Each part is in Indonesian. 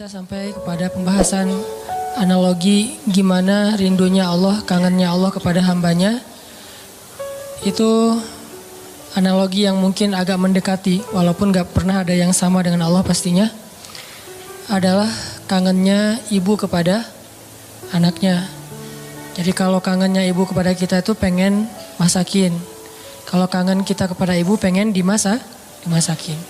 Kita sampai kepada pembahasan analogi gimana rindunya Allah, kangennya Allah kepada hambanya. Itu analogi yang mungkin agak mendekati, walaupun gak pernah ada yang sama dengan Allah pastinya. Adalah kangennya ibu kepada anaknya. Jadi kalau kangennya ibu kepada kita itu pengen masakin. Kalau kangen kita kepada ibu pengen dimasakin.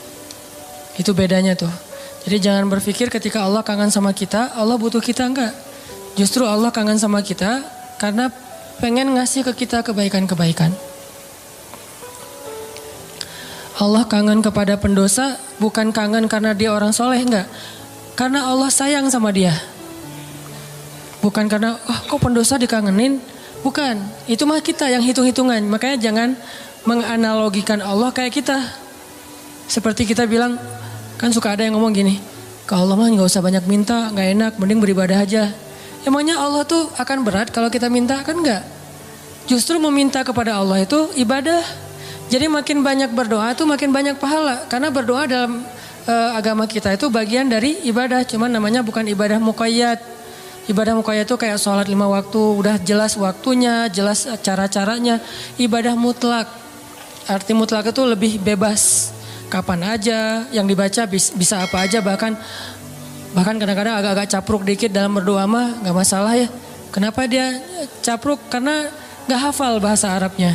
Itu bedanya tuh. Jadi jangan berpikir ketika Allah kangen sama kita, Allah butuh kita, enggak. Justru Allah kangen sama kita karena pengen ngasih ke kita kebaikan-kebaikan. Allah kangen kepada pendosa bukan kangen karena dia orang soleh, enggak. Karena Allah sayang sama dia. Bukan karena, kok pendosa dikangenin. Bukan, itu mah kita yang hitung-hitungan. Makanya jangan menganalogikan Allah kayak kita. Seperti kita bilang, kan suka ada yang ngomong gini, ke Allah mah gak usah banyak minta, gak enak, mending beribadah aja. Emangnya Allah tuh akan berat kalau kita minta? Kan enggak. Justru meminta kepada Allah itu ibadah. Jadi makin banyak berdoa tuh makin banyak pahala. Karena berdoa dalam agama kita itu bagian dari ibadah. Cuman namanya bukan ibadah muqayyad. Ibadah muqayyad itu kayak sholat 5 waktu, udah jelas waktunya, jelas cara-caranya. Ibadah mutlak. Arti mutlak itu lebih bebas. Kapan aja, yang dibaca bisa apa aja, bahkan kadang-kadang agak-agak capruk dikit dalam berdoa mah gak masalah ya. Kenapa dia capruk? Karena gak hafal bahasa Arabnya.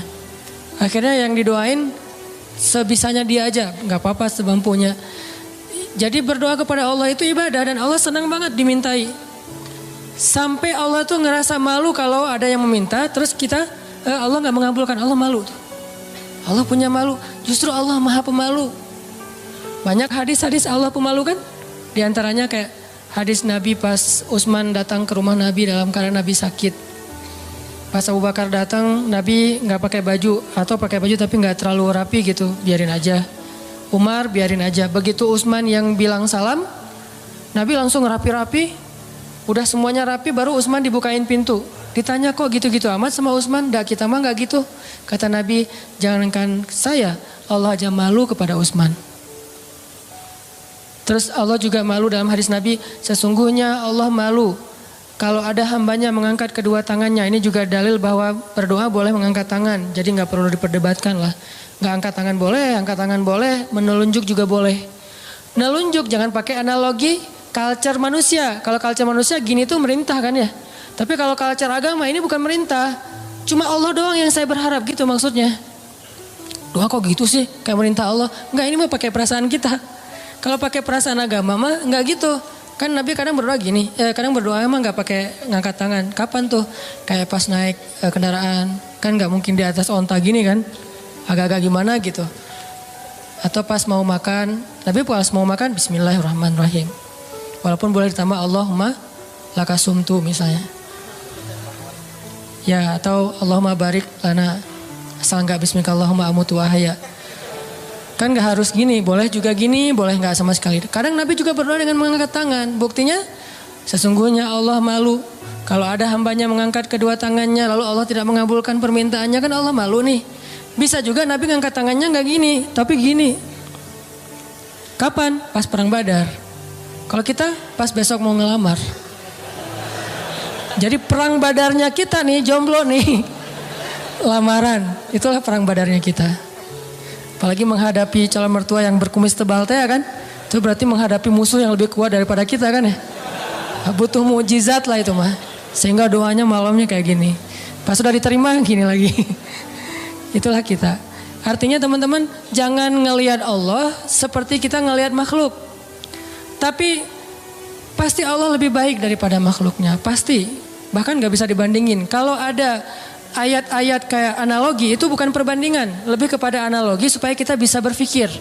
Akhirnya yang didoain sebisanya dia aja, gak apa-apa semampunya. Jadi berdoa kepada Allah itu ibadah dan Allah senang banget dimintai. Sampai Allah tuh ngerasa malu kalau ada yang meminta, terus kita Allah gak mengabulkan, Allah malu. Allah punya malu, justru Allah maha pemalu. Banyak hadis-hadis Allah pemalu kan? Di antaranya kayak hadis Nabi pas Utsman datang ke rumah Nabi dalam keadaan Nabi sakit. Pas Abu Bakar datang, Nabi gak pakai baju atau pakai baju tapi gak terlalu rapi gitu, biarin aja. Umar biarin aja. Begitu Utsman yang bilang salam, Nabi langsung rapi-rapi. Udah semuanya rapi baru Utsman dibukain pintu. Ditanya kok gitu-gitu amat sama Utsman? Dah kita mah gak gitu. Kata Nabi, jangankan saya, Allah aja malu kepada Utsman. Terus Allah juga malu dalam hadis Nabi, sesungguhnya Allah malu kalau ada hambanya mengangkat kedua tangannya. Ini juga dalil bahwa berdoa boleh mengangkat tangan. Jadi gak perlu diperdebatkan lah. Gak angkat tangan boleh, menelunjuk juga boleh. Menelunjuk jangan pakai analogi culture manusia. Kalau culture manusia gini tuh merintah kan ya. Tapi kalau culture agama ini bukan merintah. Cuma Allah doang yang saya berharap gitu maksudnya. Doa kok gitu sih kayak merintah Allah. Enggak, ini mah pakai perasaan kita. Kalau pakai perasaan agama mah enggak gitu. Kan Nabi kadang berdoa gini, kadang berdoa emang enggak pakai ngangkat tangan. Kapan tuh? Kayak pas naik kendaraan. Kan enggak mungkin di atas onta gini kan. Agak-agak gimana gitu. Atau pas mau makan, Nabi pas mau makan bismillahirrahmanirrahim. Walaupun boleh ditambah Allahumma lakasumtu misalnya. Ya, atau Allahumma barik lana. Asal enggak bismillahirrahmanirrahim amutu wahaya. Kan gak harus gini, boleh juga gini, boleh gak sama sekali. Kadang Nabi juga berdoa dengan mengangkat tangan. Buktinya sesungguhnya Allah malu. Kalau ada hambanya mengangkat kedua tangannya lalu Allah tidak mengabulkan permintaannya, kan Allah malu nih. Bisa juga Nabi ngangkat tangannya gak gini, tapi gini. Kapan? Pas perang Badar. Kalau kita pas besok mau ngelamar. Jadi perang Badarnya kita nih, jomblo nih. Lamaran, itulah perang Badarnya kita. Apalagi menghadapi calon mertua yang berkumis tebal teh kan. Itu berarti menghadapi musuh yang lebih kuat daripada kita kan ya. Butuh mukjizat lah itu mah. Sehingga doanya malamnya kayak gini. Pas sudah diterima gini lagi. Itulah kita. Artinya teman-teman jangan ngelihat Allah seperti kita ngelihat makhluk. Tapi pasti Allah lebih baik daripada makhluknya. Pasti. Bahkan gak bisa dibandingin. Kalau ada ayat-ayat kayak analogi itu bukan perbandingan. Lebih kepada analogi supaya kita bisa berpikir.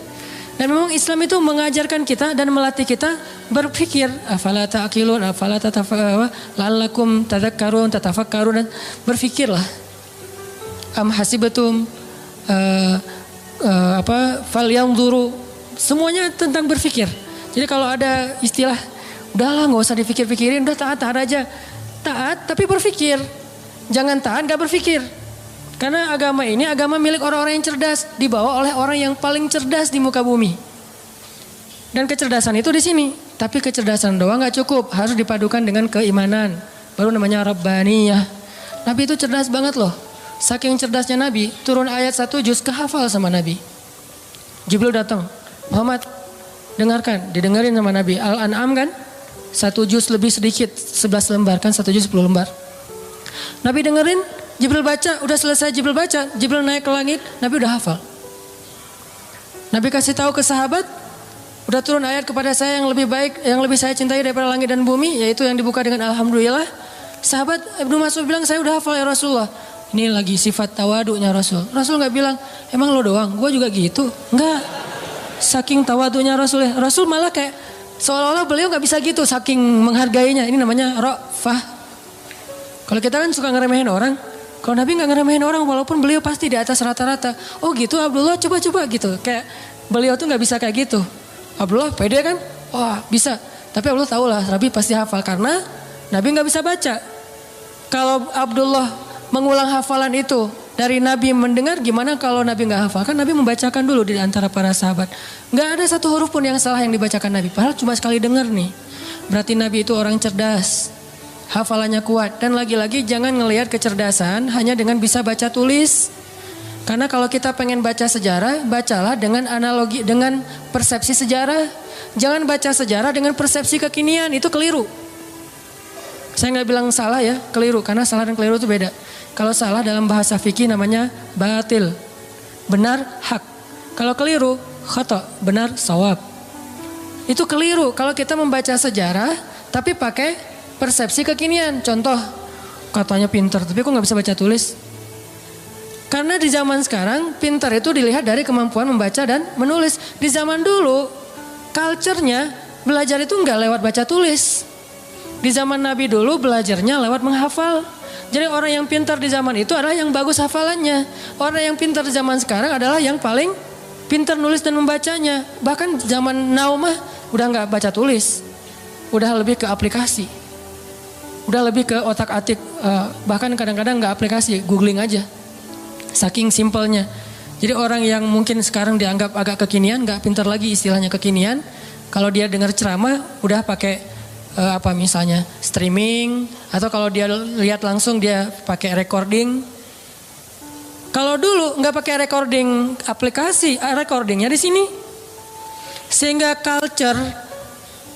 Dan memang Islam itu mengajarkan kita dan melatih kita berpikir. Afala ta'qilun, afala la'allakum tadhakkarun, tatafakkarun. Dan berpikirlah. Am hasibatum falyanzuru. Semuanya tentang berpikir. Jadi kalau ada istilah, udahlah gak usah dipikir-pikirin, udah taat-taat aja. Taat tapi berpikir. Jangan taat gak berpikir. Karena agama ini agama milik orang-orang yang cerdas, dibawa oleh orang yang paling cerdas di muka bumi. Dan kecerdasan itu di sini. Tapi kecerdasan doang gak cukup, harus dipadukan dengan keimanan. Baru namanya Rabbaniyah. Nabi itu cerdas banget loh. Saking cerdasnya Nabi, turun ayat 1 juz kehafal sama Nabi. Jibril datang, Muhammad dengarkan, didengarin sama Nabi. Al-An'am kan, 1 juz lebih sedikit, 11 lembar kan, 1 juz 10 lembar. Nabi dengerin, Jibril baca, udah selesai Jibril baca, Jibril naik ke langit, Nabi udah hafal. Nabi kasih tahu ke sahabat, udah turun ayat kepada saya yang lebih baik, yang lebih saya cintai daripada langit dan bumi, yaitu yang dibuka dengan Alhamdulillah. Sahabat Ibnu Mas'ud bilang, saya udah hafal ya Rasulullah. Ini lagi sifat tawadunya Rasul. Rasul gak bilang, emang lo doang, gue juga gitu. Enggak, saking tawadunya Rasul. Rasul malah kayak seolah-olah beliau gak bisa gitu, saking menghargainya. Ini namanya ra'fah. Kalau kita kan suka ngeremehin orang. Kalau Nabi gak ngeremehin orang, walaupun beliau pasti di atas rata-rata. Oh gitu Abdullah, coba-coba gitu. Kayak beliau tuh gak bisa kayak gitu. Abdullah pede kan? Wah bisa. Tapi Abdullah tahu lah, Nabi pasti hafal. Karena Nabi gak bisa baca. Kalau Abdullah mengulang hafalan itu dari Nabi mendengar, gimana kalau Nabi nggak hafal? Kan Nabi membacakan dulu di antara para sahabat. Nggak ada satu huruf pun yang salah yang dibacakan Nabi. Padahal cuma sekali dengar nih. Berarti Nabi itu orang cerdas. Hafalannya kuat. Dan lagi-lagi jangan ngelihat kecerdasan hanya dengan bisa baca tulis. Karena kalau kita pengen baca sejarah, bacalah dengan analogi, dengan persepsi sejarah. Jangan baca sejarah dengan persepsi kekinian, itu keliru. Saya nggak bilang salah ya, keliru. Karena salah dan keliru itu beda. Kalau salah dalam bahasa fikih namanya batil. Benar, hak. Kalau keliru, khata, benar, sawab. Itu keliru kalau kita membaca sejarah tapi pakai persepsi kekinian. Contoh, katanya pintar tapi kok gak bisa baca tulis? Karena di zaman sekarang pintar itu dilihat dari kemampuan membaca dan menulis. Di zaman dulu, culture-nya belajar itu gak lewat baca tulis. Di zaman Nabi dulu belajarnya lewat menghafal. Jadi orang yang pintar di zaman itu adalah yang bagus hafalannya. Orang yang pintar di zaman sekarang adalah yang paling pintar nulis dan membacanya. Bahkan zaman now mah udah gak baca tulis. Udah lebih ke aplikasi. Udah lebih ke otak atik. Bahkan kadang-kadang gak aplikasi, googling aja. Saking simpelnya. Jadi orang yang mungkin sekarang dianggap agak kekinian, gak pintar lagi istilahnya kekinian. Kalau dia dengar ceramah udah pakai misalnya streaming, atau kalau dia lihat langsung dia pakai recording. Kalau dulu nggak pakai recording aplikasi, recordingnya di sini. Sehingga culture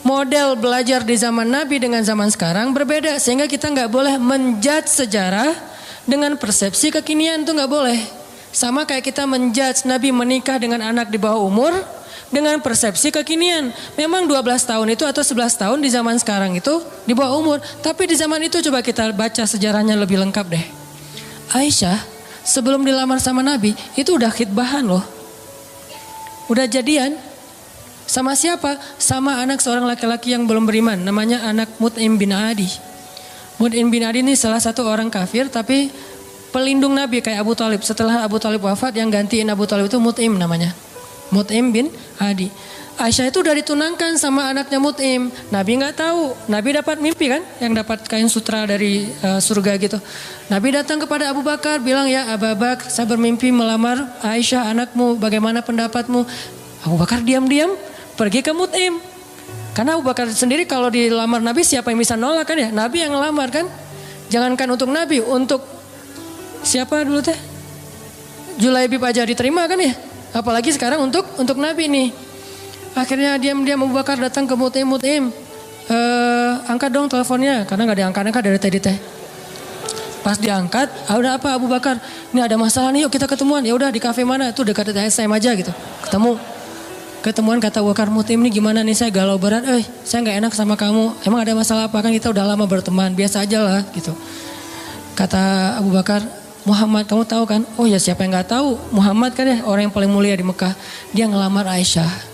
model belajar di zaman Nabi dengan zaman sekarang berbeda. Sehingga kita nggak boleh menjudge sejarah dengan persepsi kekinian, itu nggak boleh. Sama kayak kita menjudge Nabi menikah dengan anak di bawah umur dengan persepsi kekinian. Memang 12 tahun itu atau 11 tahun di zaman sekarang itu di bawah umur. Tapi di zaman itu coba kita baca sejarahnya lebih lengkap deh. Aisyah sebelum dilamar sama Nabi itu udah khitbahan loh. Udah jadian. Sama siapa? Sama anak seorang laki-laki yang belum beriman. Namanya anak Mut'im bin Adi. Mut'im bin Adi ini salah satu orang kafir tapi pelindung Nabi kayak Abu Thalib. Setelah Abu Thalib wafat yang gantiin Abu Thalib itu Mut'im namanya. Mut'im bin Adi. Aisyah itu udah ditunangkan sama anaknya Mut'im. Nabi gak tahu. Nabi dapat mimpi kan. Yang dapat kain sutra dari surga gitu. Nabi datang kepada Abu Bakar. Bilang ya Abu Bakar, saya bermimpi melamar Aisyah anakmu. Bagaimana pendapatmu? Abu Bakar diam-diam pergi ke Mut'im. Karena Abu Bakar sendiri kalau dilamar Nabi siapa yang bisa nolak kan ya. Nabi yang ngelamar kan. Jangankan untuk Nabi. Untuk siapa dulu teh? Julaibib aja diterima kan ya. Apalagi sekarang untuk Nabi nih. Akhirnya diam-diam Abu Bakar datang ke Mut'im. Angkat dong teleponnya. Karena gak diangkat-angkat dari tadi teh. Pas diangkat, udah apa Abu Bakar? Ini ada masalah nih, yuk kita ketemuan. Ya udah di kafe mana? Tuh dekat SM aja gitu. Ketemuan kata Abu Bakar, Mut'im nih gimana nih, saya galau berat. Saya gak enak sama kamu. Emang ada masalah apa? Kan kita udah lama berteman. Biasa aja lah gitu. Kata Abu Bakar, Muhammad kamu tahu kan? Oh ya siapa yang gak tahu? Muhammad kan ya orang yang paling mulia di Mekah. Dia ngelamar Aisyah.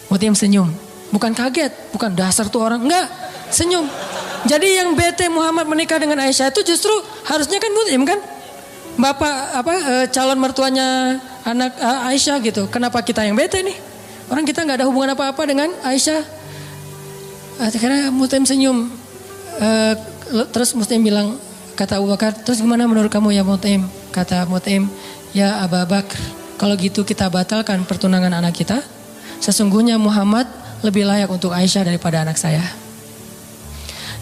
Mut'im senyum. Bukan kaget, bukan dasar tuh orang. Enggak, senyum. Jadi yang bete Muhammad menikah dengan Aisyah itu justru harusnya kan Mut'im kan? Bapak calon mertuanya anak Aisyah gitu. Kenapa kita yang bete nih? Orang kita gak ada hubungan apa-apa dengan Aisyah. Akhirnya Mut'im senyum. Terus Mut'im bilang, kata Abu Bakar, terus gimana menurut kamu ya Mut'im? Kata Mut'im, ya Abu Bakar, kalau gitu kita batalkan pertunangan anak kita. Sesungguhnya Muhammad lebih layak untuk Aisyah daripada anak saya.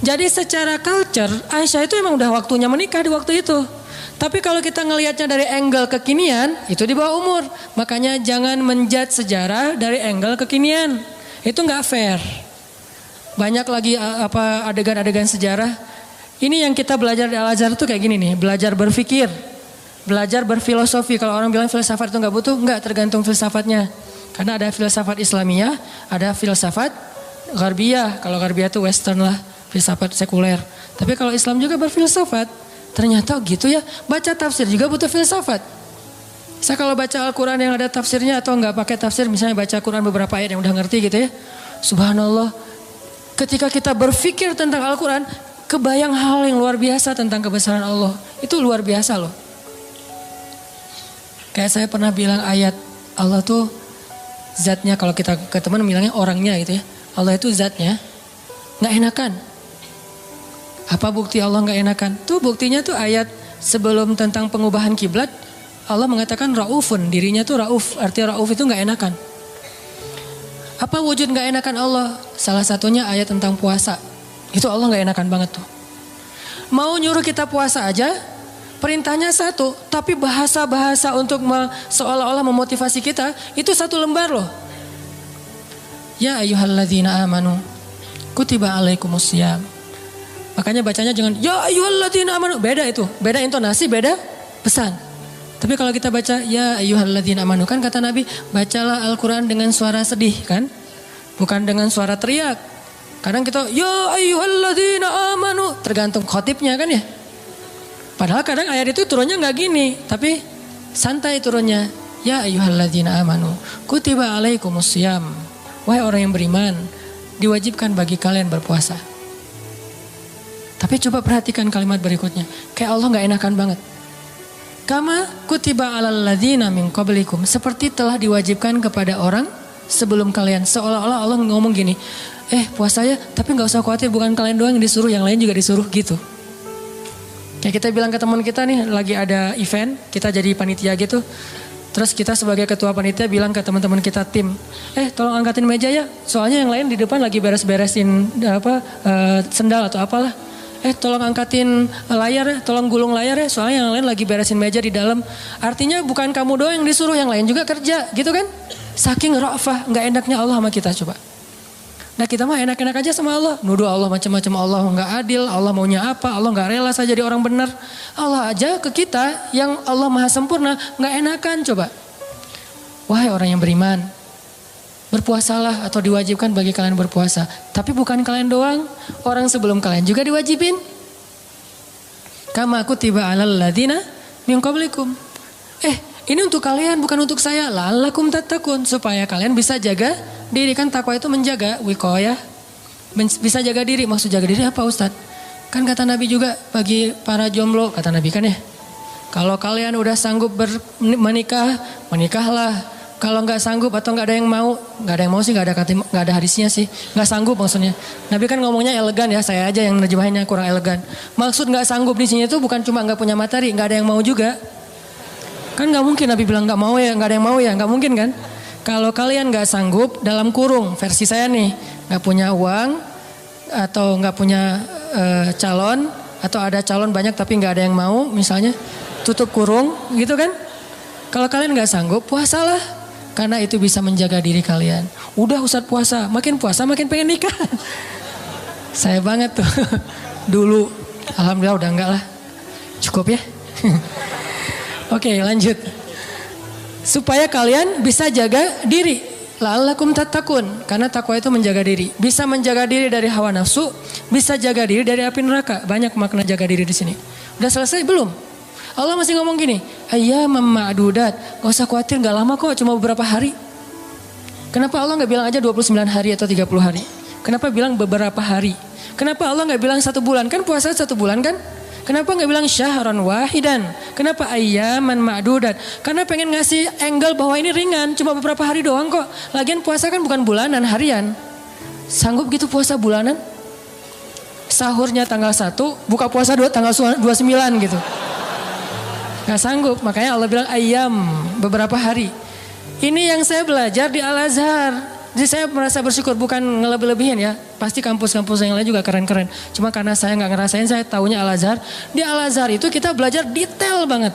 Jadi secara culture Aisyah itu emang udah waktunya menikah di waktu itu. Tapi kalau kita ngelihatnya dari angle kekinian, itu di bawah umur. Makanya jangan menjudge sejarah dari angle kekinian. Itu nggak fair. Banyak lagi adegan-adegan sejarah. Ini yang kita belajar di Al-Azhar tuh kayak gini nih, belajar berpikir, belajar berfilosofi. Kalau orang bilang filsafat itu nggak butuh, nggak, tergantung filsafatnya. Karena ada filsafat Islamiyah, ada filsafat Gharbiyah. Kalau Gharbiyah itu Western lah, filsafat sekuler. Tapi kalau Islam juga berfilsafat. Ternyata gitu ya, baca tafsir juga butuh filsafat. Saya kalau baca Al-Quran yang ada tafsirnya atau nggak pakai tafsir, misalnya baca Quran beberapa ayat yang udah ngerti gitu ya. Subhanallah, ketika kita berpikir tentang Al-Quran, kebayang hal yang luar biasa tentang kebesaran Allah. Itu luar biasa loh. Kayak saya pernah bilang ayat Allah tuh zatnya, kalau kita ke teman bilangnya orangnya gitu ya. Allah itu zatnya nggak enakan. Apa bukti Allah nggak enakan? Tuh buktinya tuh ayat sebelum tentang pengubahan kiblat, Allah mengatakan raufun, dirinya tuh rauf, arti rauf itu nggak enakan. Apa wujud nggak enakan Allah? Salah satunya ayat tentang puasa. Itu Allah nggak enakan banget tuh. Mau nyuruh kita puasa aja, perintahnya satu, tapi bahasa-bahasa untuk seolah-olah memotivasi kita itu satu lembar loh. Ya ayyuhalladzina amanu, kutiba alaikumusiyam. Makanya bacanya jangan ya ayyuhalladzina amanu, beda itu, beda intonasi, beda pesan. Tapi kalau kita baca ya ayyuhalladzina amanu, kan kata Nabi, bacalah Al-Quran dengan suara sedih kan, bukan dengan suara teriak. Kadang kita ya ayyuhalladzina amanu, tergantung khotibnya kan ya. Padahal kadang ayat itu turunnya nggak gini, tapi santai turunnya. Ya ayyuhalladzina amanu, kutiba alaikumusiyam. Wahai orang yang beriman, diwajibkan bagi kalian berpuasa. Tapi coba perhatikan kalimat berikutnya. Kayak Allah gak enakan banget. Kama kutiba alal ladzina min qablikum. Seperti telah diwajibkan kepada orang sebelum kalian. Seolah-olah Allah ngomong gini. Puasa ya, tapi gak usah khawatir, bukan kalian doang yang disuruh, yang lain juga disuruh gitu. Kayak kita bilang ke teman kita nih, lagi ada event, kita jadi panitia gitu. Terus kita sebagai ketua panitia bilang ke teman-teman kita tim, tolong angkatin meja ya. Soalnya yang lain di depan lagi beres-beresin sendal atau apalah. Tolong angkatin layar ya, tolong gulung layar ya, soalnya yang lain lagi beresin meja di dalam. Artinya bukan kamu doang yang disuruh, yang lain juga kerja, gitu kan? Saking ra'fah, nggak enaknya Allah sama kita coba. Nah kita mah enak-enak aja sama Allah, nuduh Allah macam-macam, Allah nggak adil, Allah maunya apa, Allah nggak rela saya jadi orang benar. Allah aja ke kita yang Allah maha sempurna, nggak enakan coba. Wahai orang yang beriman, berpuasalah atau diwajibkan bagi kalian berpuasa. Tapi bukan kalian doang, orang sebelum kalian juga diwajibin. Kama kutiba alal ladzina min qablikum. Ini untuk kalian bukan untuk saya. La'allakum tattaqun, supaya kalian bisa jaga diri. Kan takwa itu menjaga, wiqayah. Bisa jaga diri, maksud jaga diri apa Ustaz? Kan kata Nabi juga bagi para jomblo, kata Nabi kan ya. Kalau kalian udah sanggup menikah, menikahlah. Kalau nggak sanggup atau nggak ada yang mau sih, nggak ada hadisnya sih, nggak sanggup maksudnya. Nabi kan ngomongnya elegan ya, saya aja yang nerjemahinnya kurang elegan. Maksud nggak sanggup di sini itu bukan cuma nggak punya materi, nggak ada yang mau juga. Kan nggak mungkin Nabi bilang nggak mau ya, nggak ada yang mau ya, nggak mungkin kan? Kalau kalian nggak sanggup dalam kurung, versi saya nih, nggak punya uang atau nggak punya calon atau ada calon banyak tapi nggak ada yang mau, misalnya tutup kurung, gitu kan? Kalau kalian nggak sanggup, puasalah. Karena itu bisa menjaga diri kalian. Udah Ustadz puasa makin pengen nikah. Saya banget tuh. Dulu, alhamdulillah udah enggak lah. Cukup ya. Oke, lanjut. Supaya kalian bisa jaga diri. La'allakum tattaqun. Karena takwa itu menjaga diri. Bisa menjaga diri dari hawa nafsu, bisa jaga diri dari api neraka. Banyak makna jaga diri di sini. Udah selesai belum? Allah masih ngomong gini, ayyamam ma'dudat, gak usah khawatir, gak lama kok, cuma beberapa hari. Kenapa Allah gak bilang aja 29 hari atau 30 hari? Kenapa bilang beberapa hari? Kenapa Allah gak bilang 1 bulan? Kan puasa 1 bulan kan? Kenapa gak bilang syahran wahidan? Kenapa ayyaman ma'dudat? Karena pengen ngasih angle bahwa ini ringan, cuma beberapa hari doang kok. Lagian puasa kan bukan bulanan, harian. Sanggup gitu puasa bulanan? Sahurnya tanggal 1, buka puasa tanggal 29 gitu. Gak sanggup, makanya Allah bilang ayam, beberapa hari. Ini yang saya belajar di Al-Azhar. Jadi saya merasa bersyukur, bukan ngelebih-lebihin ya. Pasti kampus-kampus yang lain juga keren-keren. Cuma karena saya nggak ngerasain, saya taunya Al-Azhar. Di Al-Azhar itu kita belajar detail banget.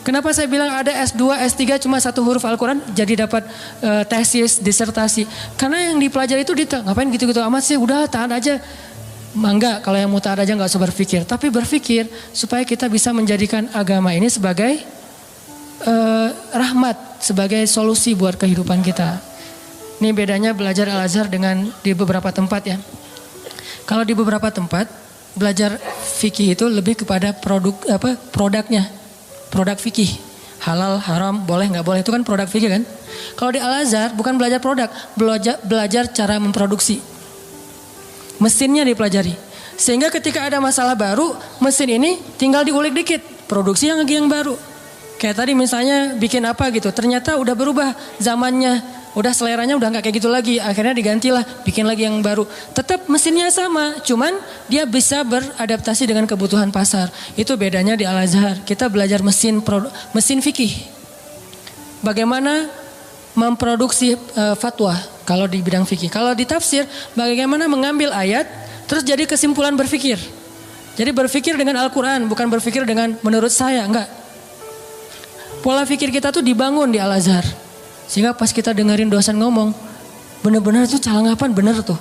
Kenapa saya bilang ada S2, S3 cuma satu huruf Al-Quran jadi dapat tesis, disertasi. Karena yang dipelajari itu detail. Ngapain gitu-gitu amat sih, udah tahan aja. Enggak, kalau yang mau taat aja nggak usah berpikir. Tapi berpikir supaya kita bisa menjadikan agama ini sebagai rahmat, sebagai solusi buat kehidupan kita. Ini bedanya belajar Al-Azhar dengan di beberapa tempat ya. Kalau di beberapa tempat belajar fikih itu lebih kepada produknya. Produk fikih, halal, haram, boleh nggak boleh, itu kan produk fikih kan. Kalau di Al-Azhar bukan belajar produk, belajar cara memproduksi. Mesinnya dipelajari. Sehingga ketika ada masalah baru, mesin ini tinggal diulik dikit, produksi yang baru. Kayak tadi misalnya bikin apa gitu, ternyata udah berubah zamannya. Udah seleranya udah nggak kayak gitu lagi, akhirnya digantilah, bikin lagi yang baru. Tetap mesinnya sama, cuman dia bisa beradaptasi dengan kebutuhan pasar. Itu bedanya di Al-Azhar. Kita belajar mesin fikih. Bagaimana memproduksi fatwa kalau di bidang fikih. Kalau di tafsir, bagaimana mengambil ayat terus jadi kesimpulan berfikir. Jadi berfikir dengan Al-Quran, bukan berfikir dengan menurut saya, enggak. Pola fikir kita tuh dibangun di Al-Azhar. Sehingga pas kita dengerin dosen ngomong, bener-bener tuh calangapan bener tuh.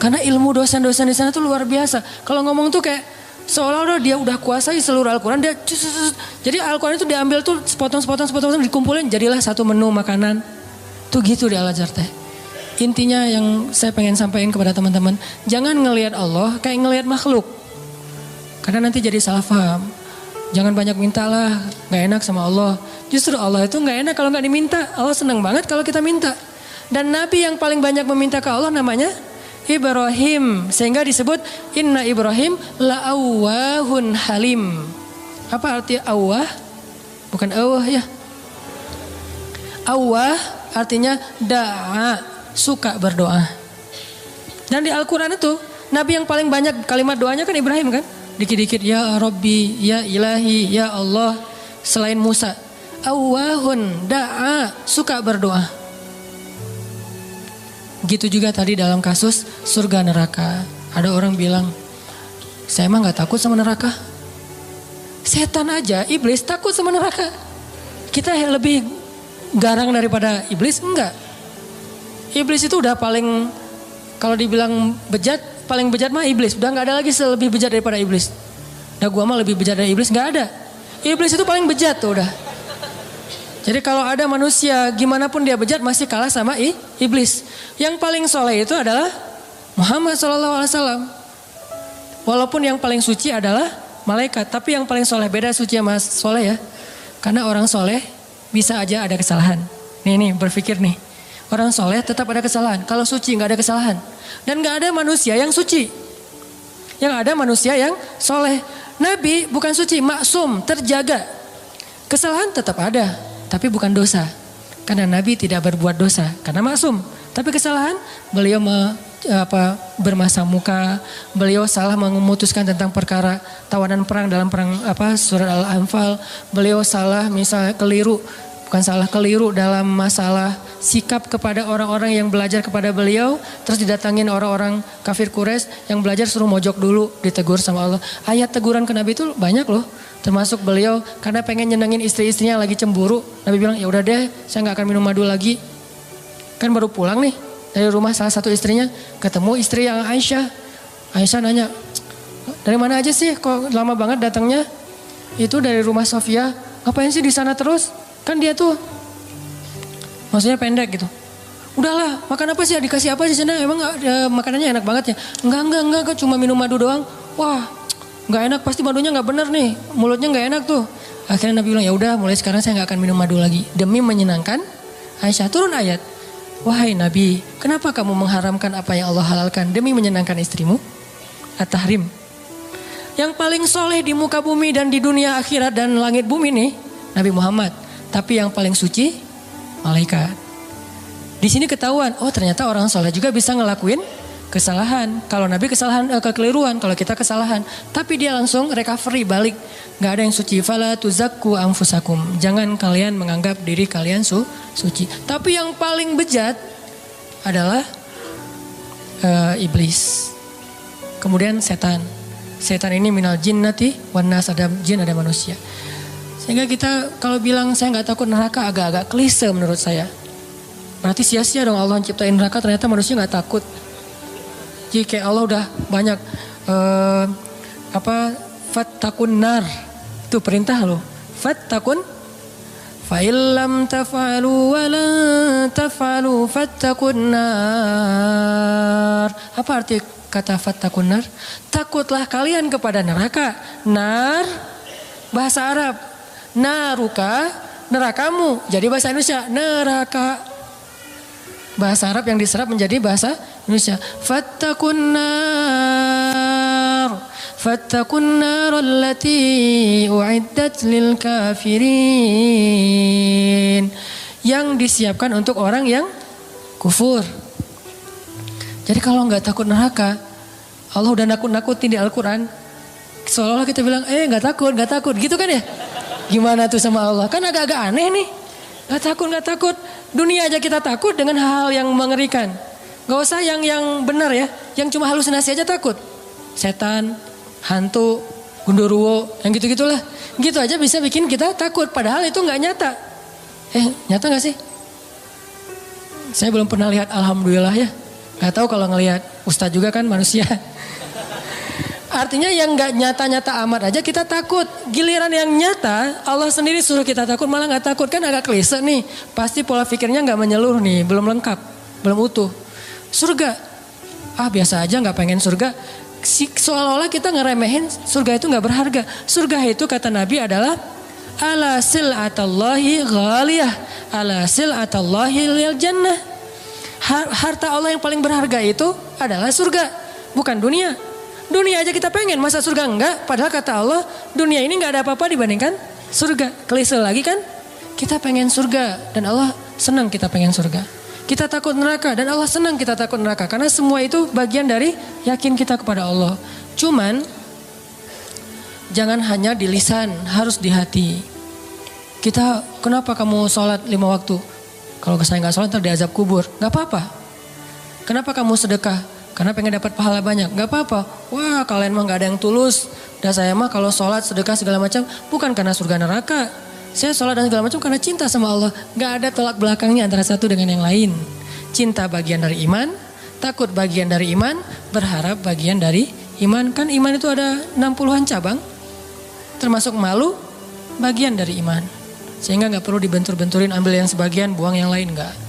Karena ilmu dosen-dosen di sana tuh luar biasa. Kalau ngomong tuh kayak seolah-olah dia udah kuasai seluruh Al-Quran. Jadi Al-Quran itu diambil tuh sepotong-sepotong dikumpulin jadilah satu menu makanan. Tuh gitu di Al-Azhar teh. Intinya yang saya pengen sampaikan kepada teman-teman, jangan ngelihat Allah kayak ngelihat makhluk. Karena nanti jadi salah paham. Jangan banyak minta lah, gak enak sama Allah. Justru Allah itu gak enak kalau gak diminta. Allah senang banget kalau kita minta. Dan Nabi yang paling banyak meminta ke Allah namanya Ibrahim. Sehingga disebut Inna Ibrahim la'awwahun halim. Apa arti awwah? Bukan awwah ya. Awwah artinya da'a, suka berdoa. Dan di Al-Quran itu Nabi yang paling banyak kalimat doanya kan Ibrahim kan. Dikit-dikit ya Rabbi, ya Ilahi, ya Allah. Selain Musa, awwahun da'a, suka berdoa. Gitu juga tadi dalam kasus surga neraka. Ada orang bilang, saya emang gak takut sama neraka. Setan aja, iblis takut sama neraka. Kita lebih garang daripada iblis? Enggak. Iblis itu udah paling, kalau dibilang bejat, paling bejat mah iblis. Udah gak ada lagi lebih bejat daripada iblis. Nah gua mah lebih bejat dari iblis, gak ada. Iblis itu paling bejat tuh udah. Jadi kalau ada manusia gimana pun dia bejat masih kalah sama iblis. Yang paling soleh itu adalah Muhammad SAW. Walaupun yang paling suci adalah malaikat. Tapi yang paling soleh, beda suci sama soleh ya. Karena orang soleh bisa aja ada kesalahan. Nih berpikir nih. Orang soleh tetap ada kesalahan. Kalau suci gak ada kesalahan. Dan gak ada manusia yang suci. Yang ada manusia yang soleh. Nabi bukan suci, maksum, terjaga. Kesalahan tetap ada, tapi bukan dosa. Karena Nabi tidak berbuat dosa, karena maksum. Tapi kesalahan, beliau bermasa muka, beliau salah memutuskan tentang perkara tawanan perang dalam perang surat Al-Anfal. Beliau salah misalnya keliru dalam masalah sikap kepada orang-orang yang belajar kepada beliau. Terus didatangin orang-orang kafir Quraisy yang belajar suruh mojok dulu, ditegur sama Allah. Ayat teguran ke Nabi itu banyak loh. Termasuk beliau karena pengen nyenengin istri-istrinya lagi cemburu. Nabi bilang ya udah deh, saya gak akan minum madu lagi. Kan baru pulang nih dari rumah salah satu istrinya. Ketemu istri yang Aisyah. Aisyah nanya, dari mana aja sih kok lama banget datangnya? Itu dari rumah Sofia. Ngapain sih di sana terus? Kan dia tuh maksudnya pendek gitu. Udahlah, makan apa sih? Dikasih apa sih sana? Emang makanannya enak banget ya? Enggak, cuma minum madu doang. Wah, enggak enak, pasti madunya enggak bener nih. Mulutnya enggak enak tuh. Akhirnya Nabi bilang, ya udah mulai sekarang saya enggak akan minum madu lagi. Demi menyenangkan Aisyah. Turun ayat. Wahai Nabi, kenapa kamu mengharamkan apa yang Allah halalkan demi menyenangkan istrimu? At-Tahrim. Yang paling soleh di muka bumi dan di dunia akhirat dan langit bumi nih, Nabi Muhammad. Tapi yang paling suci, malaikat. Di sini ketahuan, oh ternyata orang soleh juga bisa ngelakuin kesalahan. Kalau Nabi kesalahan, kekeliruan, kalau kita kesalahan. Tapi dia langsung recovery, balik. Gak ada yang suci. Fala tuzakku anfusakum. Jangan kalian menganggap diri kalian suci. Tapi yang paling bejat adalah iblis. Kemudian setan. Setan ini minal jinnati wan nas, ada jin ada manusia. Sehingga kita kalau bilang saya nggak takut neraka agak-agak klise menurut saya. Berarti sia-sia dong Allah ciptain neraka, ternyata manusia nggak takut. Jadi kayak Allah udah banyak fattakun nar, itu perintah loh. Fattakun fa'illam taf'alu wa la taf'alu fattakun nar. Apa arti kata fattakun nar? Takutlah kalian kepada neraka. Nar bahasa Arab, naruka nerakamu. Jadi bahasa Indonesia neraka. Bahasa Arab yang diserap menjadi bahasa Indonesia. Fattakun nar allati u'iddat lil kafirin. Yang disiapkan untuk orang yang kufur. Jadi kalau nggak takut neraka, Allah udah nakut-nakutin di Al-Quran. Seolah-olah kita bilang, nggak takut, gitu kan ya? Gimana tuh sama Allah? Kan agak-agak aneh nih. Nggak takut. Dunia aja kita takut dengan hal-hal yang mengerikan. Gak usah yang benar ya, yang cuma halusinasi aja takut. Setan, hantu, gundurwo, yang gitu-gitulah. Gitu aja bisa bikin kita takut, padahal itu nggak nyata. Nyata nggak sih? Saya belum pernah lihat, alhamdulillah ya. Gak tahu kalau ngelihat Ustadz juga kan manusia. Artinya yang gak nyata-nyata amat aja kita takut. Giliran yang nyata Allah sendiri suruh kita takut malah gak takut. Kan agak klise nih. Pasti pola pikirnya gak menyeluruh nih. Belum lengkap. Belum utuh. Surga. Biasa aja gak pengen surga. Seolah-olah kita ngeremehin surga itu gak berharga. Surga itu kata Nabi adalah ala sil'atallahi ghaliyah. Ala sil'atallahi lil jannah. Harta Allah yang paling berharga itu adalah surga. Bukan dunia. Dunia aja kita pengen, masa surga enggak? Padahal kata Allah, dunia ini enggak ada apa-apa dibandingkan surga. Klise lagi kan? Kita pengen surga dan Allah senang kita pengen surga. Kita takut neraka dan Allah senang kita takut neraka. Karena semua itu bagian dari yakin kita kepada Allah. Cuman, jangan hanya di lisan, harus di hati. Kita, kenapa kamu sholat 5 waktu? Kalau saya enggak sholat ntar diazab kubur. Enggak apa-apa. Kenapa kamu sedekah? Karena pengen dapat pahala banyak. Gak apa-apa. Wah kalian mah gak ada yang tulus. Dan saya mah kalau sholat, sedekah segala macam. Bukan karena surga neraka. Saya sholat dan segala macam karena cinta sama Allah. Gak ada tolak belakangnya antara satu dengan yang lain. Cinta bagian dari iman. Takut bagian dari iman. Berharap bagian dari iman. Kan iman itu ada 60-an cabang. Termasuk malu. Bagian dari iman. Sehingga gak perlu dibentur-benturin. Ambil yang sebagian, buang yang lain. Gak.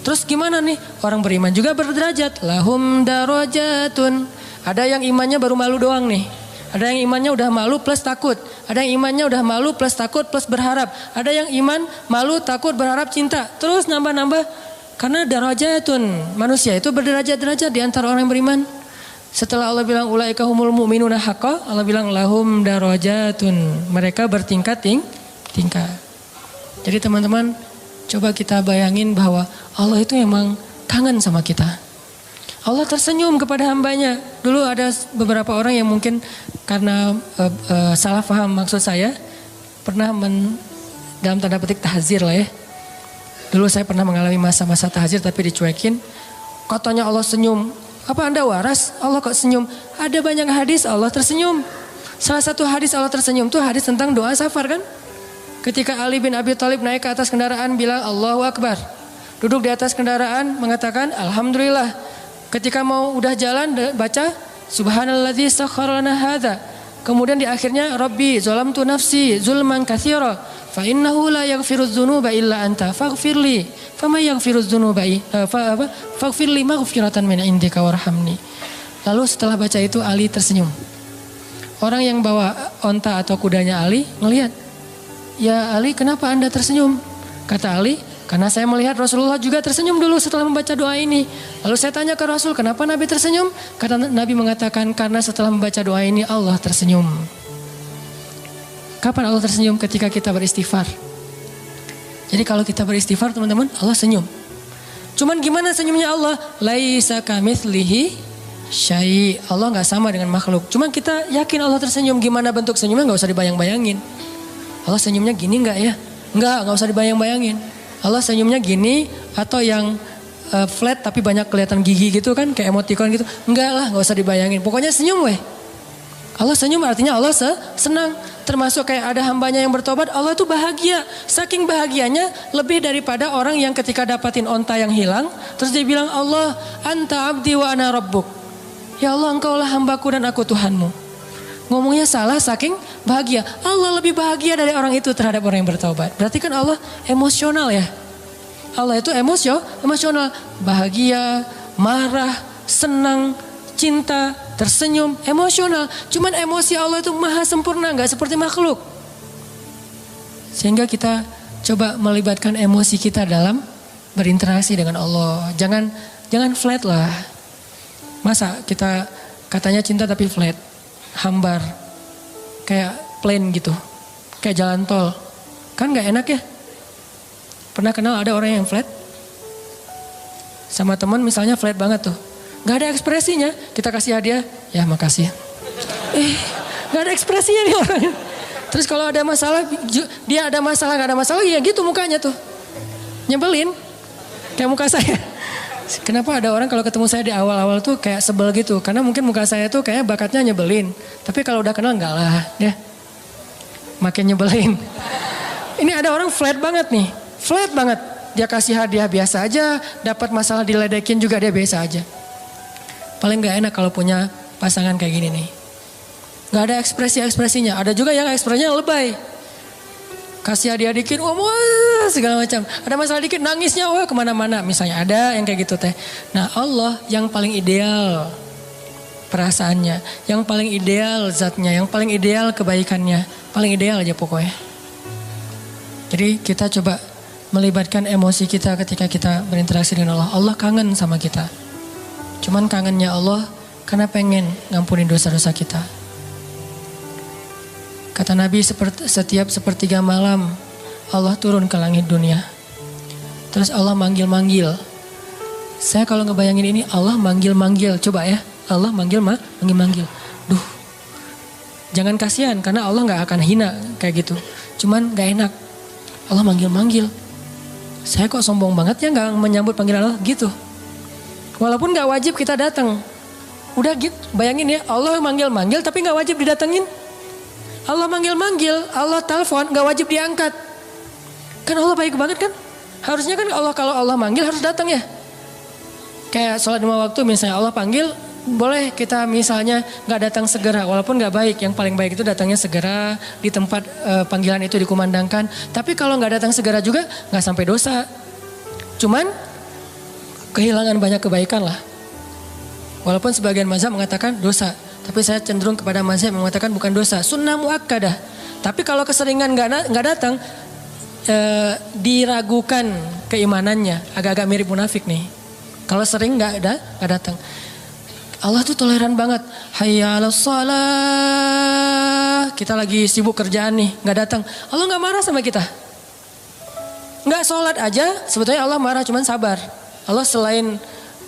Terus gimana nih? Orang beriman juga berderajat. Lahum darajatun. Ada yang imannya baru malu doang nih. Ada yang imannya udah malu plus takut. Ada yang imannya udah malu plus takut plus berharap. Ada yang iman malu, takut, berharap, cinta. Terus nambah-nambah. Karena darajatun. Manusia itu berderajat-derajat di antara orang yang beriman. Setelah Allah bilang ulaika humul mu'minuna haqqa, Allah bilang lahum darajatun. Mereka bertingkat-tingkat. Jadi teman-teman, coba kita bayangin bahwa Allah itu emang kangen sama kita. Allah tersenyum kepada hambanya. Dulu ada beberapa orang yang mungkin karena salah paham maksud saya. Pernah dalam tanda petik tahzir lah ya. Dulu saya pernah mengalami masa-masa tahzir tapi dicuekin. Katanya Allah senyum. Apa Anda waras? Allah kok senyum? Ada banyak hadis Allah tersenyum. Salah satu hadis Allah tersenyum itu hadis tentang doa safar kan? Ketika Ali bin Abi Thalib naik ke atas kendaraan bilang Allahu Akbar. Duduk di atas kendaraan mengatakan Alhamdulillah. Ketika mau udah jalan baca Subhanalladzi sakhkhara lana hadza. Kemudian di akhirnya Rabbi zalamtu nafsi zulman katsira fa innahu la yaghfirudz dzunuba illa anta faghfirli. Fama yaghfirudz dzunuba faghfirli maghfiratan min indika warhamni. Lalu setelah baca itu Ali tersenyum. Orang yang bawa onta atau kudanya Ali ngelihat, "Ya Ali, kenapa Anda tersenyum?" Kata Ali, "Karena saya melihat Rasulullah juga tersenyum dulu setelah membaca doa ini." Lalu saya tanya ke Rasul, "Kenapa Nabi tersenyum?" Kata Nabi mengatakan, "Karena setelah membaca doa ini Allah tersenyum." Kapan Allah tersenyum? Ketika kita beristighfar. Jadi kalau kita beristighfar teman-teman, Allah senyum. Cuman gimana senyumnya Allah? Laisa kamitslihi syai'. Allah gak sama dengan makhluk. Cuman kita yakin Allah tersenyum. Gimana bentuk senyumnya gak usah dibayang-bayangin. Allah senyumnya gini gak ya? Enggak usah dibayang-bayangin. Allah senyumnya gini atau yang flat tapi banyak kelihatan gigi gitu kan, kayak emoticon gitu. Enggak lah, gak usah dibayangin. Pokoknya senyum weh. Allah senyum artinya Allah senang. Termasuk kayak ada hambanya yang bertobat, Allah itu bahagia. Saking bahagianya lebih daripada orang yang ketika dapatin onta yang hilang, terus dia bilang, Allah anta abdi wa ana rabbuk. Ya Allah, engkaulah hambaku dan aku Tuhanmu. Ngomongnya salah saking bahagia. Allah lebih bahagia dari orang itu terhadap orang yang bertobat. Berarti kan Allah emosional ya. Allah itu emosional. Bahagia, marah, senang, cinta, tersenyum, emosional. Cuman emosi Allah itu maha sempurna, gak seperti makhluk. Sehingga kita coba melibatkan emosi kita dalam berinteraksi dengan Allah. Jangan flat lah. Masa kita katanya cinta tapi flat. Hambar, kayak plain gitu, kayak jalan tol, kan nggak enak ya. Pernah kenal ada orang yang flat, sama teman misalnya flat banget tuh, nggak ada ekspresinya. Kita kasih hadiah, ya makasih. Nggak ada ekspresinya nih orang. Terus kalau ada masalah, dia ada masalah nggak ada masalah, ya gitu mukanya tuh, nyebelin, kayak muka saya. Kenapa ada orang kalau ketemu saya di awal-awal tuh kayak sebel gitu. Karena mungkin muka saya tuh kayak bakatnya nyebelin. Tapi kalau udah kenal enggak lah ya. Makin nyebelin. Ini ada orang flat banget nih. Flat banget. Dia kasih hadiah biasa aja. Dapat masalah diledekin juga dia biasa aja. Paling gak enak kalau punya pasangan kayak gini nih. Gak ada ekspresi-ekspresinya. Ada juga yang ekspresinya lebay. Kasih hadiah dikit, wah segala macam. Ada masalah dikit, nangisnya wah kemana-mana. Misalnya ada yang kayak gitu teh. Nah Allah yang paling ideal perasaannya. Yang paling ideal zatnya. Yang paling ideal kebaikannya. Paling ideal aja pokoknya. Jadi kita coba melibatkan emosi kita ketika kita berinteraksi dengan Allah. Allah kangen sama kita. Cuman kangennya Allah karena pengen ngampunin dosa-dosa kita. Kata Nabi setiap sepertiga malam Allah turun ke langit dunia. Terus Allah manggil-manggil. Saya kalau ngebayangin ini Allah manggil-manggil. Coba ya. Allah manggil-manggil. Duh. Jangan kasihan karena Allah gak akan hina kayak gitu. Cuman gak enak. Allah manggil-manggil. Saya kok sombong banget ya gak menyambut panggilan Allah gitu. Walaupun gak wajib kita datang. Udah gitu. Bayangin ya. Allah manggil-manggil tapi gak wajib didatengin. Allah manggil-manggil, Allah telepon, gak wajib diangkat. Kan Allah baik banget kan? Harusnya kan Allah kalau Allah manggil harus datang ya. Kayak sholat 5 waktu misalnya Allah panggil, boleh kita misalnya gak datang segera. Walaupun gak baik, yang paling baik itu datangnya segera di tempat panggilan itu dikumandangkan. Tapi kalau gak datang segera juga gak sampai dosa. Cuman kehilangan banyak kebaikan lah. Walaupun sebagian mazhab mengatakan dosa. Tapi saya cenderung kepada mazhab yang mengatakan bukan dosa. Sunnah muakkadah. Tapi kalau keseringan gak datang, diragukan keimanannya. Agak-agak mirip munafik nih. Kalau sering gak datang. Allah tuh toleran banget. Hayya 'alas shalah. Kita lagi sibuk kerjaan nih, gak datang. Allah gak marah sama kita. Gak sholat aja, sebetulnya Allah marah, cuman sabar. Allah selain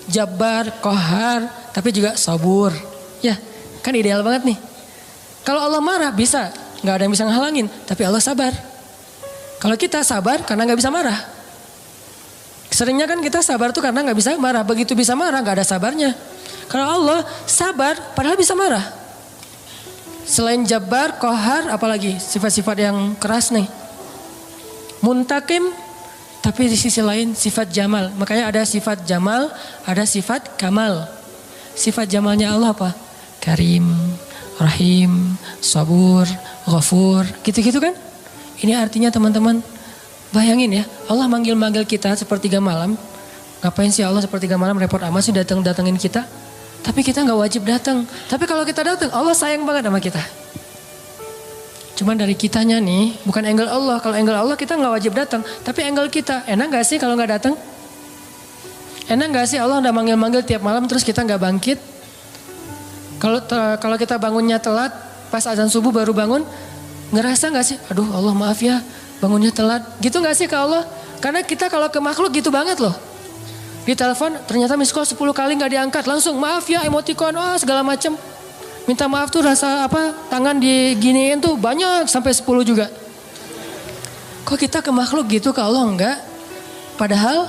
Jabbar, Qahar, tapi juga sabur. Ya. Kan ideal banget nih. Kalau Allah marah bisa, gak ada yang bisa ngehalangin. Tapi Allah sabar. Kalau kita sabar karena gak bisa marah. Seringnya kan kita sabar tuh karena gak bisa marah. Begitu bisa marah gak ada sabarnya. Kalau Allah sabar padahal bisa marah. Selain Jabbar, Qahar, apalagi sifat-sifat yang keras nih. Muntakim, tapi di sisi lain sifat Jamal. Makanya ada sifat Jamal, ada sifat Kamal. Sifat Jamalnya Allah apa? Karim, Rahim, Sabur, Ghafur, gitu-gitu kan? Ini artinya teman-teman, bayangin ya, Allah manggil-manggil kita sepertiga malam. Ngapain sih Allah sepertiga malam repot amat sih datengin kita? Tapi kita gak wajib datang. Tapi kalau kita datang, Allah sayang banget sama kita. Cuman dari kitanya nih, bukan angle Allah. Kalau angle Allah kita gak wajib datang. Tapi angle kita, enak gak sih kalau gak datang? Enak gak sih Allah udah manggil-manggil tiap malam terus kita gak bangkit? Kalau kita bangunnya telat, pas azan subuh baru bangun, ngerasa gak sih? Aduh Allah maaf ya, bangunnya telat. Gitu gak sih ke Allah? Karena kita kalau ke makhluk gitu banget loh. Di telepon ternyata miss call 10 kali gak diangkat. Langsung maaf ya, emoticon, segala macem. Minta maaf tuh rasa tangan diginiin tuh banyak sampai 10 juga. Kok kita ke makhluk gitu, ke Allah enggak? Padahal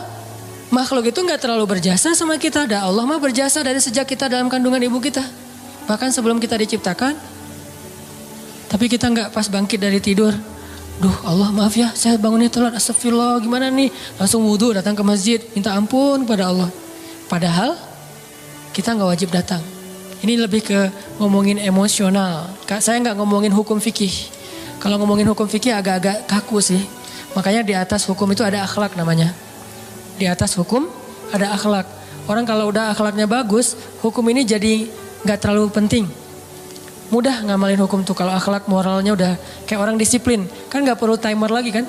Makhluk itu nggak terlalu berjasa sama kita. Dan Allah mah berjasa dari sejak kita dalam kandungan ibu kita. Bahkan sebelum kita diciptakan. Tapi kita nggak pas bangkit dari tidur. Duh Allah maaf ya saya bangunnya telat. Astagfirullah gimana nih. Langsung wudhu datang ke masjid. Minta ampun kepada Allah. Padahal kita nggak wajib datang. Ini lebih ke ngomongin emosional. Saya nggak ngomongin hukum fikih. Kalau ngomongin hukum fikih agak-agak kaku sih. Makanya di atas hukum itu ada akhlak namanya. Di atas hukum ada akhlak. Orang kalau udah akhlaknya bagus, hukum ini jadi gak terlalu penting. Mudah ngamalin hukum tuh kalau akhlak moralnya udah kayak orang disiplin. Kan gak perlu timer lagi kan.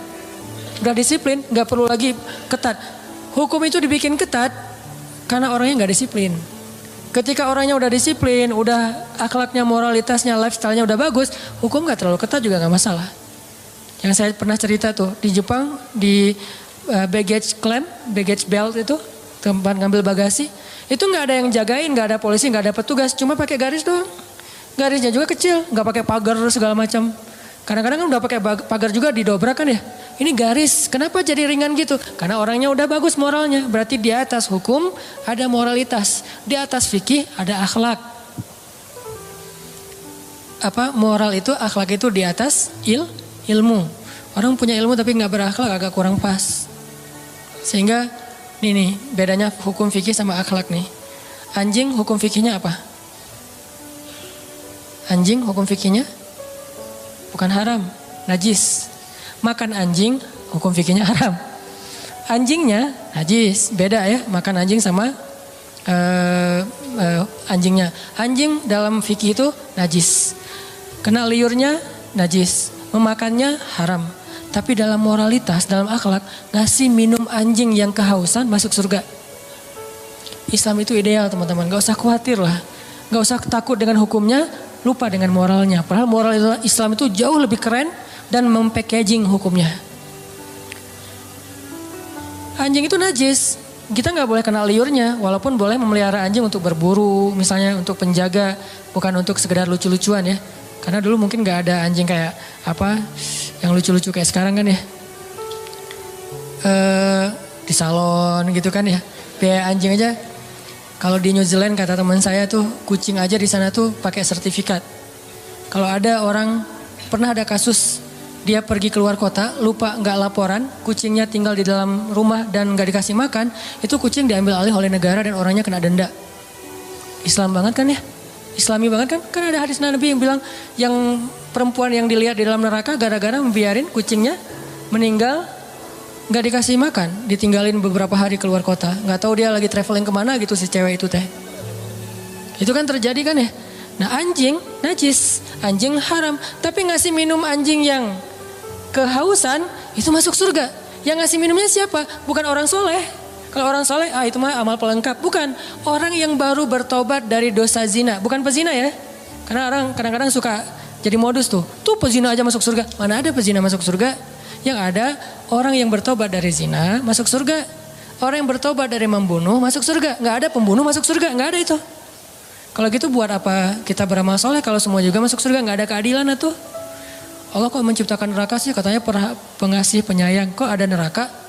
Udah disiplin, gak perlu lagi ketat. Hukum itu dibikin ketat karena orangnya gak disiplin. Ketika orangnya udah disiplin, udah akhlaknya, moralitasnya, lifestyle-nya udah bagus, hukum gak terlalu ketat juga gak masalah. Yang saya pernah cerita tuh di Jepang, di baggage claim, baggage belt itu tempat ngambil bagasi, itu nggak ada yang jagain, nggak ada polisi, nggak ada petugas, cuma pakai garis doang. Garisnya juga kecil, nggak pakai pagar segala macam. Kadang-kadang kan udah pakai pagar juga didobrak kan ya. Ini garis, kenapa jadi ringan gitu? Karena orangnya udah bagus moralnya. Berarti di atas hukum ada moralitas, di atas fikih ada akhlak. Apa moral itu, akhlak itu di atas ilmu. Orang punya ilmu tapi nggak berakhlak agak kurang pas. Sehingga nih bedanya hukum fikih sama akhlak nih. Anjing hukum fikihnya apa? Anjing hukum fikihnya bukan haram, najis. Makan anjing hukum fikihnya haram. Anjingnya najis, beda ya makan anjing sama anjingnya. Anjing dalam fikih itu najis. Kena liurnya najis, memakannya haram. Tapi dalam moralitas, dalam akhlak, ngasih minum anjing yang kehausan masuk surga. Islam itu ideal teman-teman, gak usah khawatir lah. Gak usah takut dengan hukumnya, lupa dengan moralnya. Padahal moral Islam itu jauh lebih keren dan mempackaging hukumnya. Anjing itu najis, kita gak boleh kena liurnya. Walaupun boleh memelihara anjing untuk berburu, misalnya untuk penjaga, bukan untuk sekedar lucu-lucuan ya. Karena dulu mungkin gak ada anjing kayak apa yang lucu-lucu kayak sekarang kan ya. Di salon gitu kan ya. Biaya anjing aja. Kalau di New Zealand kata teman saya tuh kucing aja di sana tuh pakai sertifikat. Kalau ada orang pernah ada kasus dia pergi keluar kota lupa nggak laporan, kucingnya tinggal di dalam rumah dan nggak dikasih makan, itu kucing diambil alih oleh negara dan orangnya kena denda. Islam banget kan ya? Islami banget kan? Kan ada hadis Nabi yang bilang yang perempuan yang dilihat di dalam neraka gara-gara membiarin kucingnya meninggal gak dikasih makan, ditinggalin beberapa hari keluar kota. Gak tahu dia lagi traveling kemana gitu si cewek itu teh. Itu kan terjadi kan ya? Nah anjing najis, anjing haram. Tapi ngasih minum anjing yang kehausan itu masuk surga. Yang ngasih minumnya siapa? Bukan orang soleh. Kalau orang soleh, itu mah amal pelengkap. Bukan, orang yang baru bertobat dari dosa zina. Bukan pezina ya. Karena orang kadang-kadang suka jadi modus tuh. Tuh pezina aja masuk surga. Mana ada pezina masuk surga? Yang ada orang yang bertobat dari zina masuk surga. Orang yang bertobat dari membunuh masuk surga. Nggak ada pembunuh masuk surga. Nggak ada itu. Kalau gitu buat apa kita beramal soleh kalau semua juga masuk surga? Nggak ada keadilan tuh. Allah kok menciptakan neraka sih? Katanya pengasih penyayang. Kok ada neraka?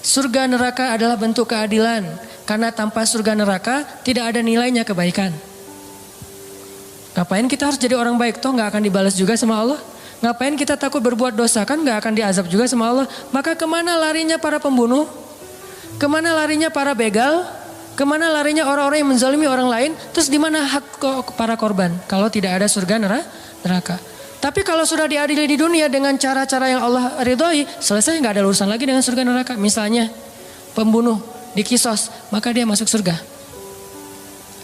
Surga neraka adalah bentuk keadilan. Karena tanpa surga neraka tidak ada nilainya kebaikan. Ngapain kita harus jadi orang baik? Toh gak akan dibalas juga sama Allah. Ngapain kita takut berbuat dosa? Kan gak akan diazab juga sama Allah. Maka kemana larinya para pembunuh? Kemana larinya para begal? Kemana larinya orang-orang yang menzalimi orang lain? Terus di mana hak para korban? Kalau tidak ada surga neraka. Tapi kalau sudah diadili di dunia dengan cara-cara yang Allah ridhoi, selesai nggak ada urusan lagi dengan surga neraka. Misalnya pembunuh dikisos, maka dia masuk surga.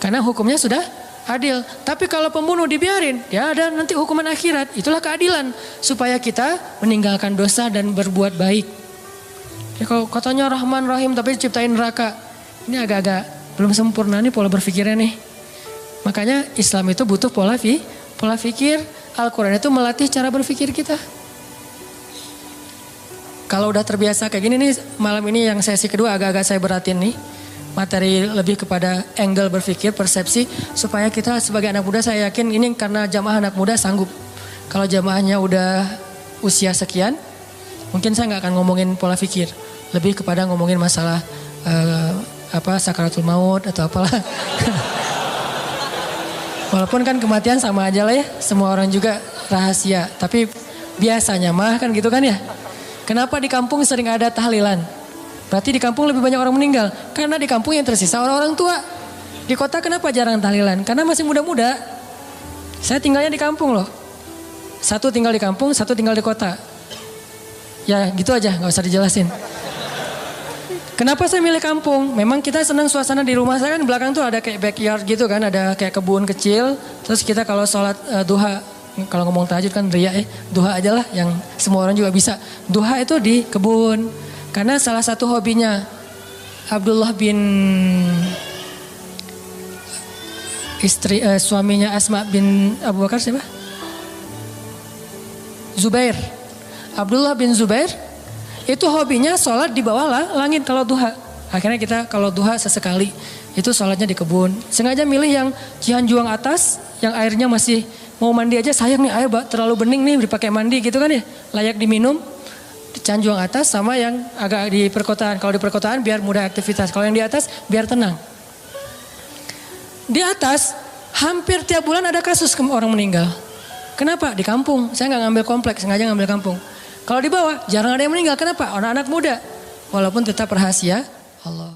Karena hukumnya sudah adil. Tapi kalau pembunuh dibiarin, ya ada nanti hukuman akhirat. Itulah keadilan. Supaya kita meninggalkan dosa dan berbuat baik. Ya kalau katanya Rahman Rahim tapi diciptain neraka. Ini agak-agak belum sempurna nih pola berpikirnya nih. Makanya Islam itu butuh pola pikir. Al-Quran itu melatih cara berpikir kita. Kalau udah terbiasa kayak gini nih, malam ini yang sesi kedua agak-agak saya beratin nih. Materi lebih kepada angle berpikir, persepsi. Supaya kita sebagai anak muda saya yakin ini karena jamaah anak muda sanggup. Kalau jamaahnya udah usia sekian, mungkin saya gak akan ngomongin pola pikir. Lebih kepada ngomongin masalah sakaratul maut atau apalah. Walaupun kan kematian sama aja lah ya, semua orang juga rahasia. Tapi biasanya mah kan gitu kan ya. Kenapa di kampung sering ada tahlilan? Berarti di kampung lebih banyak orang meninggal. Karena di kampung yang tersisa orang-orang tua. Di kota kenapa jarang tahlilan? Karena masih muda-muda. Saya tinggalnya di kampung loh. Satu tinggal di kampung, satu tinggal di kota. Ya gitu aja, gak usah dijelasin. Kenapa saya milih kampung? Memang kita senang suasana di rumah saya kan belakang tuh ada kayak backyard gitu kan. Ada kayak kebun kecil. Terus kita kalau sholat duha, kalau ngomong tahajud kan riya duha aja lah yang semua orang juga bisa. Duha itu di kebun. Karena salah satu hobinya Abdullah bin suaminya Asma bin Abu Bakar siapa? Zubair. Abdullah bin Zubair itu hobinya sholat di bawah langit kalau duha. Akhirnya kita kalau duha sesekali itu sholatnya di kebun. Sengaja milih yang Cianjuang atas yang airnya masih mau mandi aja sayang nih air terlalu bening nih dipakai mandi gitu kan ya. Layak diminum. Di Cianjuang atas sama yang agak di perkotaan. Kalau di perkotaan biar mudah aktivitas. Kalau yang di atas biar tenang. Di atas hampir tiap bulan ada kasus orang meninggal. Kenapa? Di kampung. Saya nggak ngambil kompleks, sengaja ngambil kampung. Kalau di bawah jarang ada yang meninggal. Kenapa? Anak-anak muda. Walaupun tetap rahasia Allah.